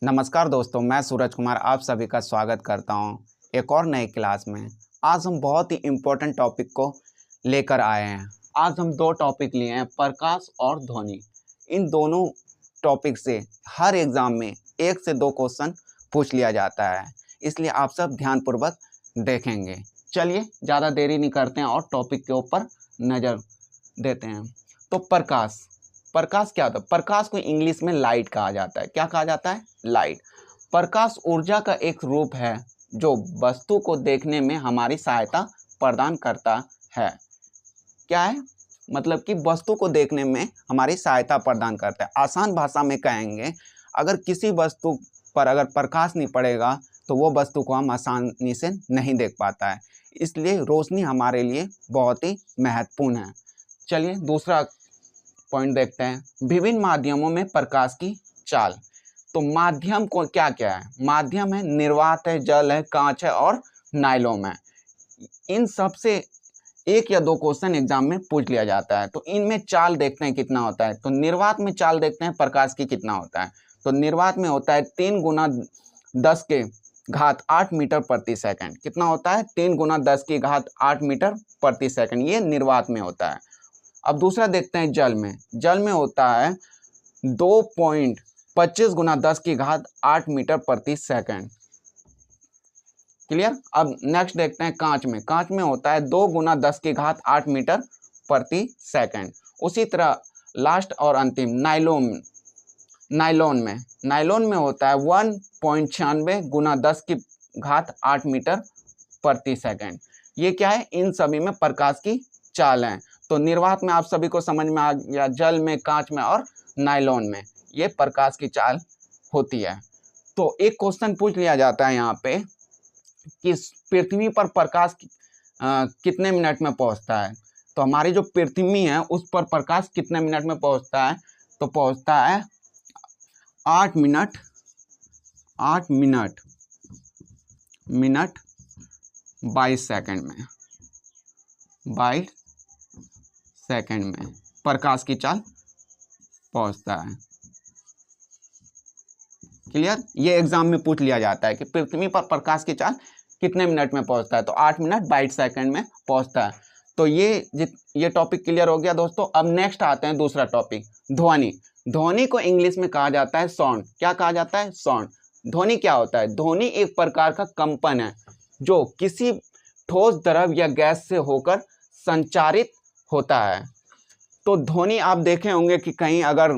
नमस्कार दोस्तों, मैं सूरज कुमार आप सभी का स्वागत करता हूं एक और नई क्लास में। आज हम बहुत ही इम्पोर्टेंट टॉपिक को लेकर आए हैं। आज हम दो टॉपिक लिए हैं, प्रकाश और ध्वनि। इन दोनों टॉपिक से हर एग्ज़ाम में 1 से 2 क्वेश्चन पूछ लिया जाता है, इसलिए आप सब ध्यानपूर्वक देखेंगे। चलिए ज़्यादा देरी नहीं करते हैं और टॉपिक के ऊपर नज़र देते हैं। तो प्रकाश क्या होता है? प्रकाश को इंग्लिश में लाइट कहा जाता है। क्या कहा जाता है? लाइट। प्रकाश ऊर्जा का एक रूप है जो वस्तु को देखने में हमारी सहायता प्रदान करता है। क्या है? मतलब कि वस्तु को देखने में हमारी सहायता प्रदान करता है। आसान भाषा में कहेंगे, अगर किसी वस्तु पर अगर प्रकाश नहीं पड़ेगा तो वो वस्तु को हम आसानी से नहीं देख पाता है। इसलिए रोशनी हमारे लिए बहुत ही महत्वपूर्ण है। चलिए दूसरा पॉइंट देखते हैं, विभिन्न माध्यमों में प्रकाश की चाल। तो माध्यम को क्या क्या है? माध्यम है निर्वात है, जल है, कांच है और नायलॉन है। इन सब से 1 या 2 क्वेश्चन एग्जाम में पूछ लिया जाता है। तो इनमें चाल देखते हैं कितना होता है। तो निर्वात में चाल देखते हैं प्रकाश की कितना होता है। तो निर्वात में होता है 3 × 10⁸ मीटर प्रति सेकंड। कितना होता है? 3 × 10⁸ मीटर प्रति सेकंड। ये निर्वात में होता है। अब दूसरा देखते हैं जल में। जल में होता है 2.25 × 10⁸ मीटर प्रति सेकंड। क्लियर? अब नेक्स्ट देखते हैं कांच में। कांच में होता है 2 × 10⁸ मीटर प्रति सेकंड। उसी तरह लास्ट और अंतिम नायलॉन में होता है 1.96 × 10⁸ मीटर प्रति सेकंड। ये क्या है? इन सभी में प्रकाश की चाल है। तो निर्वात में आप सभी को समझ में आ गया, जल में, कांच में और नायलॉन में ये प्रकाश की चाल होती है। तो एक क्वेश्चन पूछ लिया जाता है यहाँ पे कि पृथ्वी पर प्रकाश कितने मिनट में पहुँचता है। तो हमारी जो पृथ्वी है उस पर प्रकाश कितने मिनट में पहुँचता है? तो पहुँचता है 8 मिनट 22 सेकंड में। 22 सेकंड में प्रकाश की चाल पहुंचता है। क्लियर? ये एग्जाम में पूछ लिया जाता है कि पृथ्वी पर प्रकाश की चाल कितने मिनट में पहुंचता है। तो 8 मिनट 22 सेकंड में पहुंचता है। तो ये टॉपिक क्लियर हो गया दोस्तों। अब नेक्स्ट आते हैं दूसरा टॉपिक, ध्वनि। ध्वनि को इंग्लिश में कहा जाता है साउंड। क्या कहा जाता है? साउंड। ध्वनि क्या होता है? ध्वनि एक प्रकार का कंपन है जो किसी ठोस, द्रव या गैस से होकर संचारित होता है। तो ध्वनि आप देखे होंगे कि कहीं अगर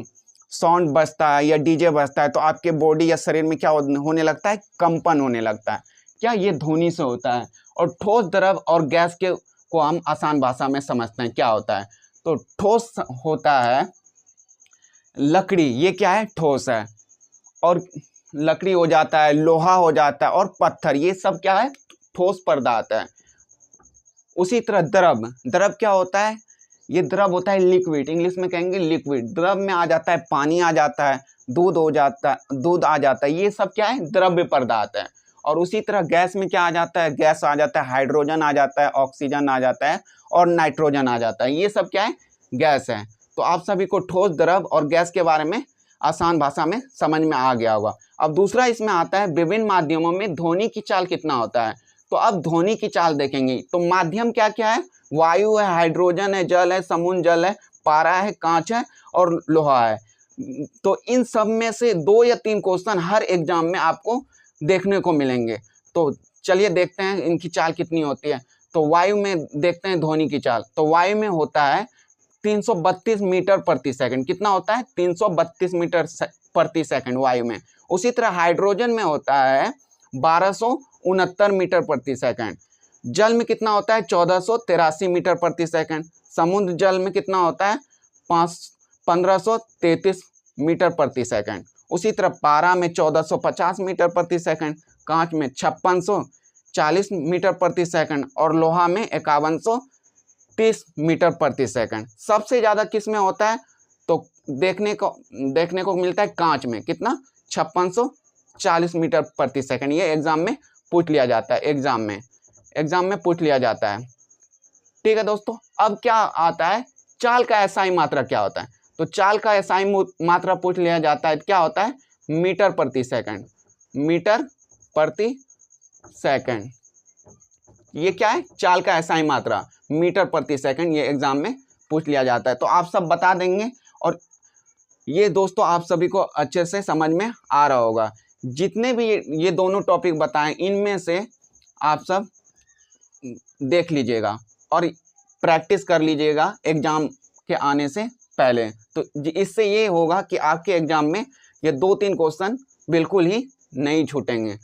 साउंड बजता है या डीजे बजता है तो आपके बॉडी या शरीर में क्या होने लगता है? कंपन होने लगता है। क्या? ये ध्वनि से होता है। और ठोस, द्रव और गैस को हम आसान भाषा में समझते हैं। क्या होता है? तो ठोस होता है लकड़ी। ये क्या है? ठोस है। और लकड़ी हो जाता है, लोहा हो जाता है और पत्थर, ये सब क्या है? ठोस पदार्थ है। उसी तरह द्रव क्या होता है? ये द्रव होता है लिक्विड। इंग्लिश में कहेंगे लिक्विड। द्रव में आ जाता है पानी, आ जाता है दूध, दूध आ जाता है। ये सब क्या है? द्रव्य पदार्थ है। और उसी तरह गैस में क्या आ जाता है? गैस आ जाता है, हाइड्रोजन आ जाता है, ऑक्सीजन आ जाता है और नाइट्रोजन आ जाता है। ये सब क्या है? गैस है। तो आप सभी को ठोस, द्रव और गैस के बारे में आसान भाषा में समझ में आ गया होगा। अब दूसरा इसमें आता है विभिन्न माध्यमों में ध्वनि की चाल कितना होता है। तो अब ध्वनि की चाल देखेंगे। तो माध्यम क्या क्या है? वायु है, हाइड्रोजन है, जल है, समुद्र जल है, पारा है, कांच है और लोहा है। तो इन सब में से 2 या 3 क्वेश्चन हर एग्जाम में आपको देखने को मिलेंगे। तो चलिए देखते हैं इनकी चाल कितनी होती है। तो वायु में देखते हैं ध्वनि की चाल। तो वायु में होता है 332 मीटर प्रति सेकंड। कितना होता है? 332 मीटर प्रति सेकंड वायु में। उसी तरह हाइड्रोजन में होता है 1269 मीटर प्रति सेकंड। जल में कितना होता है? 1483 मीटर प्रति सेकंड। समुद्र जल में कितना होता है? 1533 मीटर प्रति सेकंड। उसी तरह पारा में 1450 मीटर प्रति सेकंड, कांच में 5640 मीटर प्रति सेकंड और लोहा में 5130 मीटर प्रति सेकंड। सबसे ज़्यादा किस में होता है? तो देखने को मिलता है कांच में। कितना? 5640 मीटर प्रति सेकंड। ये एग्जाम में पूछ लिया जाता है। एग्जाम में पूछ लिया जाता है। ठीक है दोस्तों। अब क्या आता है? चाल का एसआई मात्रा क्या होता है। तो चाल का एसआई मात्रा पूछ लिया जाता है। क्या होता है? मीटर प्रति सेकंड, मीटर प्रति सेकंड। ये क्या है? चाल का SI मात्रा, मीटर प्रति सेकंड। ये एग्जाम में पूछ लिया जाता है, तो आप सब बता देंगे। और ये दोस्तों आप सभी को अच्छे से समझ में आ रहा होगा। जितने भी ये दोनों टॉपिक बताएं, इनमें से आप सब देख लीजिएगा और प्रैक्टिस कर लीजिएगा एग्ज़ाम के आने से पहले। तो इससे ये होगा कि आपके एग्ज़ाम में ये 2-3 क्वेश्चन बिल्कुल ही नहीं छूटेंगे।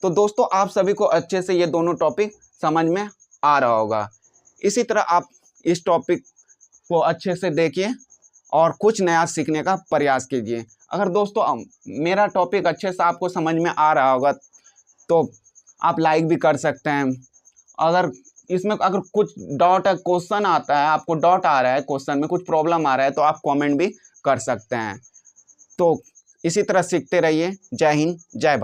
तो दोस्तों आप सभी को अच्छे से ये दोनों टॉपिक समझ में आ रहा होगा। इसी तरह आप इस टॉपिक को अच्छे से देखिए और कुछ नया सीखने का प्रयास कीजिए। अगर दोस्तों मेरा टॉपिक अच्छे से आपको समझ में आ रहा होगा तो आप लाइक भी कर सकते हैं। अगर इसमें अगर कुछ डाउट है, क्वेश्चन आता है, आपको डाउट आ रहा है, क्वेश्चन में कुछ प्रॉब्लम आ रहा है, तो आप कमेंट भी कर सकते हैं। तो इसी तरह सीखते रहिए। जय हिंद, जय भारत।